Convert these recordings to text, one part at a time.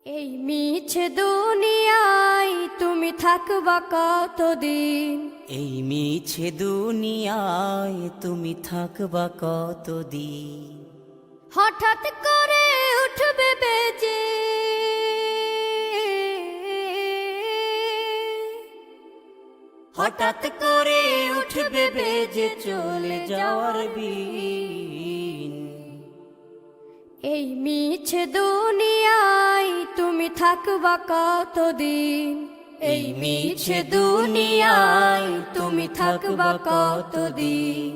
এই মিছে দুনিয়ায় তুমি থাকবা কতদিন? এই মিছে দুনিয়ায় তুমি থাকবা কতদিন? হঠাৎ করে উঠবে বেজে হঠাৎ করে উঠবে বেজে চলে যাওয়ার বিন। এই মিছে দুনিয়ায় তুমি থাকবা কতদিন? এই মিছে দুনিয়ায় তুমি থাকবা কতদিন?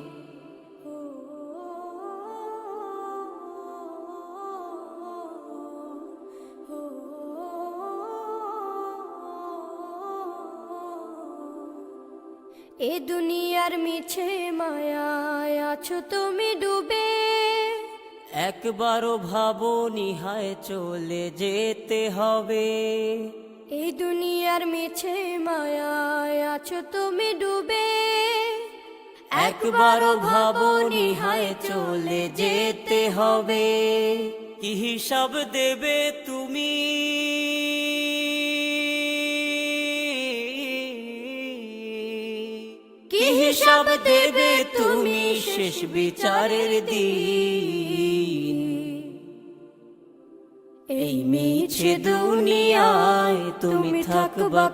এ দুনিয়ার মিছে মায়ায় আছো তুমি ডুবে, একবারও ভাবনি হায় চলে যেতে হবে। এই দুনিয়ার মিছে মায়ায় আছো তুমি ডুবে, একবারও ভাবনি হায় চলে যেতে হবে। কি হিসাব দেবে তুমি? কি হিসাব দেবে তুমি শেষ বিচারের দিন? এই মিছে দুনিয়ায় তুমি থাকবা